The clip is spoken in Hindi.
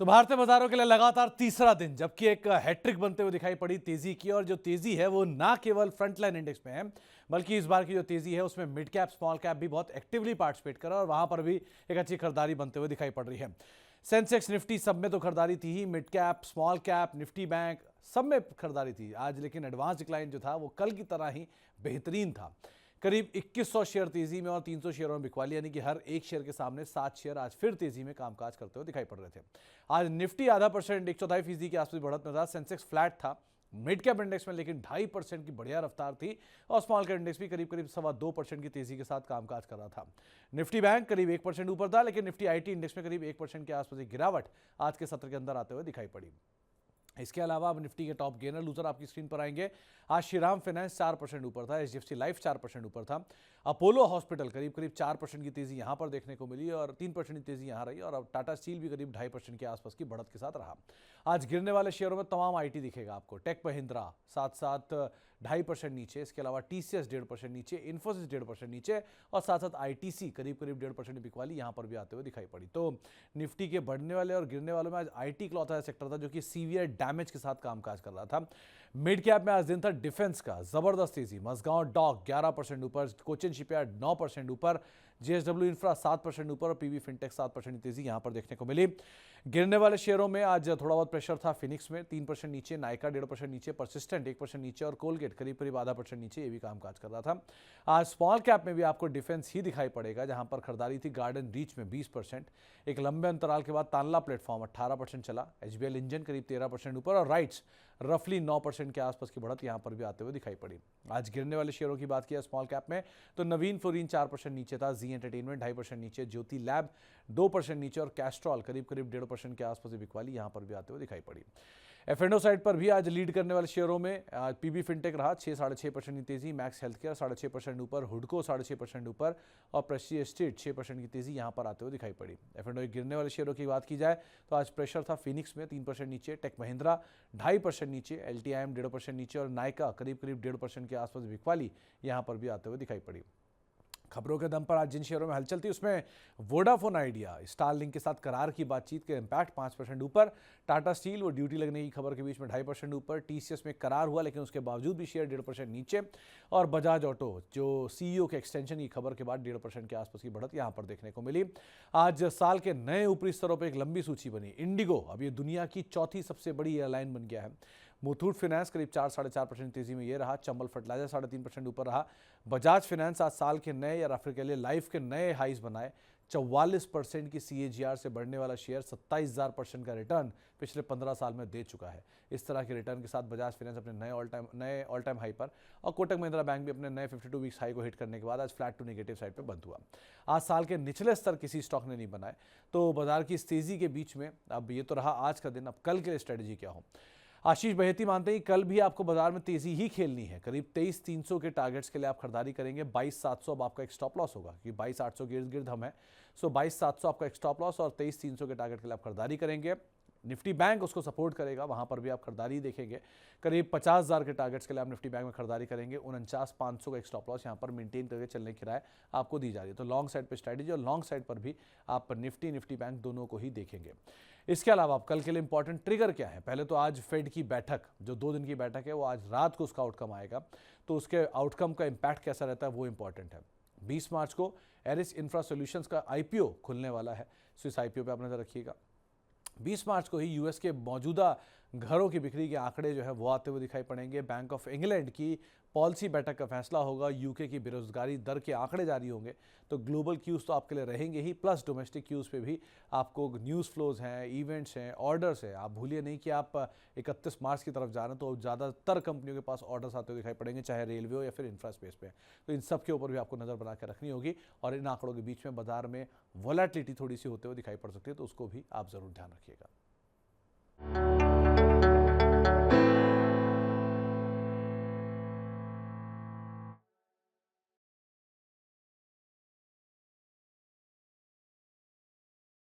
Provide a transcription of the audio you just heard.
तो भारतीय बाजारों के लिए लगातार तीसरा दिन जबकि एक हैट्रिक बनते हुए दिखाई पड़ी तेजी की। और जो तेजी है वो ना केवल फ्रंटलाइन इंडेक्स में है बल्कि इस बार की जो तेजी है उसमें मिड कैप स्मॉल कैप भी बहुत एक्टिवली पार्टिसिपेट करा और वहां पर भी एक अच्छी खरीदारी बनते हुए दिखाई पड़ रही है। सेंसेक्स निफ्टी सब में तो खरीदारी थी ही, mid cap small cap Nifty bank सब में खरीदारी थी आज, लेकिन एडवांस डिक्लाइन जो था वो कल की तरह ही बेहतरीन था। करीब 2100 शेयर तेजी में और 300 शेयरों में बिकवाली, यानी कि हर एक शेयर के सामने 7 शेयर आज फिर तेजी में कामकाज करते हुए दिखाई पड़ रहे थे। आज निफ्टी आधा परसेंट 1/4% की आसपास बढ़त नजर, सेंसेक्स फ्लैट था मिड कैप इंडेक्स में, लेकिन 2.5% की बढ़िया रफ्तार थी और स्मॉल कैप इंडेक्स भी करीब करीब 2.25% की तेजी के साथ कामकाज कर रहा था। निफ्टी बैंक करीब 1% ऊपर था, लेकिन निफ्टी आईटी इंडेक्स में करीब 1% के आसपास एक गिरावट आज के सत्र के अंदर आते हुए दिखाई पड़ी। इसके अलावा अब निफ्टी के टॉप गेनर लूजर आपकी स्क्रीन पर आएंगे। आज श्रीराम फाइनेंस 4% ऊपर था, एचडीएफसी लाइफ 4% ऊपर था, अपोलो हॉस्पिटल करीब करीब 4% की तेजी यहां पर देखने को मिली और 3% की तेजी यहां रही, और अब टाटा स्टील भी करीब 2.5% के आसपास की बढ़त के साथ रहा। आज गिरने वाले शेयरों में तमाम आईटी दिखेगा आपको, टेक महिंद्रा साथ साथ 2.5% नीचे, इसके अलावा टीसीएस 1.5% नीचे, इन्फोसिस 1.5% नीचे और साथ साथ आईटीसी करीब करीब 1.5% बिकवाली यहां पर भी आते हुए दिखाई पड़ी। तो निफ्टी के बढ़ने वाले और गिरने वालों में आज आईटी इकलौता सेक्टर था जो कि सीवियर डैमेज के साथ कामकाज कर रहा था। मिड कैप में आज दिन था डिफेंस का, जबरदस्त तेजी, मसगांव डॉक 11% ऊपर, कोचिन शिपयार्ड 9% ऊपर, जेएसडब्ल्यू इंफ्रा 7% ऊपर और पीवी फिनटेक 7% तेजी यहां पर देखने को मिली। गिरने वाले शेयरों में आज थोड़ा बहुत प्रेशर था, फिनिक्स में 3% नीचे, नाइका 1.5% नीचे, परसिस्टेंट 1% नीचे और कोलगेट करीब करीब 0.5% नीचे, ये भी कामकाज कर रहा था। आज स्मॉल कैप में भी आपको डिफेंस ही दिखाई पड़ेगा, जहां पर खरीदारी थी गार्डन रीच में 20%, एक लंबे अंतराल के बाद तानला प्लेटफॉर्म 18% चला, एचबीएल इंजन करीब 13% ऊपर और राइट्स रफली 9% के आसपास की बढ़त यहां पर भी आते हुए दिखाई पड़ी। आज गिरने वाले शेयरों की बात किया स्मॉल कैप में तो नवीन फ्लोरीन 4% नीचे था, जी एंटरटेनमेंट 2.5% नीचे, ज्योति लैब 2% नीचे और कैस्ट्रॉल करीब करीब 1.5% के आसपास की बिकवाली यहां पर भी आते हुए दिखाई पड़ी। एफ&ओ साइड पर भी आज लीड करने वाले शेयरों में आज पीबी फिनटेक रहा 6-6.5% की तेजी, मैक्स हेल्थ केयर 6.5% ऊपर, हुडको 6.5% ऊपर और प्रेस्टीज एस्टेट 6% की तेजी यहां पर आते हुए दिखाई पड़ी। एफ&ओ गिरने वाले शेयरों की बात की जाए तो आज प्रेशर था फिनिक्स में 3% नीचे, टेक महिंद्रा 2.5% नीचे, एलटीआईएम 1.5% नीचे और नाइका करीब करीब 1.5% के आसपास बिकवाली यहां पर भी आते हुए दिखाई पड़ी। खबरों के दम पर आज जिन शेयरों में हलचल थी उसमें वोडाफोन आइडिया, स्टारलिंक के साथ करार की बातचीत के इम्पैक्ट 5% ऊपर, टाटा स्टील वो ड्यूटी लगने की खबर के बीच में 2.5% ऊपर, टीसीएस में करार हुआ लेकिन उसके बावजूद भी शेयर 1.5% नीचे और बजाज ऑटो जो सीईओ के एक्सटेंशन की खबर के बाद 1.5% के आसपास की बढ़त यहां पर देखने को मिली। आज साल के नए ऊपरी स्तरों पर एक लंबी सूची बनी। इंडिगो अब ये दुनिया की चौथी सबसे बड़ी एयरलाइन बन गया है। मुथूट फाइनेंस करीब 4-4.5% तेजी में ये रहा, चंबल फर्टिलाइजर 3.5% ऊपर रहा, बजाज फाइनेंस आज साल के नए या फिर के लिए लाइफ के नए हाइज बनाए, 44% की सीएजीआर से बढ़ने वाला शेयर 27,000% का रिटर्न पिछले 15 साल में दे चुका है। इस तरह के रिटर्न के साथ बजाज फाइनेंस अपने नए ऑल टाइम हाई पर और कोटक महिंद्रा बैंक भी अपने नए 52 वीक्स हाई को हिट करने के बाद आज फ्लैट टू नेगेटिव साइड पे बंद हुआ। आज साल के निचले स्तर किसी स्टॉक ने नहीं बनाए। तो बाजार की इस तेजी के बीच में अब ये तो रहा आज का दिन, अब कल के लिए स्ट्रेटेजी क्या हो। आशीष बहेती मानते हैं कि कल भी आपको बाजार में तेजी ही खेलनी है। करीब 23,300 के टारगेट्स के लिए आप खरीदारी करेंगे, 22,700 अब आपका एक स्टॉप लॉस होगा कि 22,800 के इर्द गिर्द हम है। सो 22,700 आपका एक स्टॉप लॉस और 23,300 के टारगेट के लिए आप खरीदारी करेंगे। निफ्टी बैंक उसको सपोर्ट करेगा, वहां पर भी आप खरीदारी देखेंगे। करीब 50,000 के टारगेट्स के लिए आप निफ्टी बैंक में खरीदारी करेंगे। 49,500 का एक स्टॉप लॉस यहां पर मेंटेन करके चलने की राय आपको दी जा रही है। तो लॉन्ग साइड पे स्ट्रेटेजी और लॉन्ग साइड पर भी आप निफ्टी बैंक दोनों को ही देखेंगे। इसके अलावा आप कल के लिए इंपॉर्टेंट ट्रिगर क्या है, पहले तो आज फेड की बैठक जो 2 दिन की बैठक है वो आज रात को उसका आउटकम आएगा, तो उसके आउटकम का इंपैक्ट कैसा रहता है वो इंपॉर्टेंट है। 20 मार्च को एरिस इंफ्रा सॉल्यूशंस का आईपीओ खुलने वाला है, सो इस आईपीओ पे आप नजर रखिएगा। 20 मार्च को ही यूएस के मौजूदा घरों की बिक्री के आंकड़े जो है वो आते हुए दिखाई पड़ेंगे। बैंक ऑफ इंग्लैंड की पॉलिसी बैठक का फैसला होगा, यूके की बेरोजगारी दर के आंकड़े जारी होंगे। तो ग्लोबल क्यूज तो आपके लिए रहेंगे ही, प्लस डोमेस्टिक क्यूज पे भी आपको न्यूज़ फ्लोज हैं, इवेंट्स हैं, ऑर्डर्स हैं। आप भूलिए नहीं कि आप 31 मार्च की तरफ जा रहे हैं, तो ज़्यादातर कंपनियों के पास ऑर्डर्स आते हुए दिखाई पड़ेंगे, चाहे रेलवे हो या फिर इंफ्रा स्पेस पे। तो इन सब के ऊपर भी आपको नज़र बना के रखनी होगी और इन आंकड़ों के बीच में बाजार में वोलेटिलिटी थोड़ी सी होते हुए दिखाई पड़ सकती है, तो उसको भी आप ज़रूर ध्यान रखिएगा।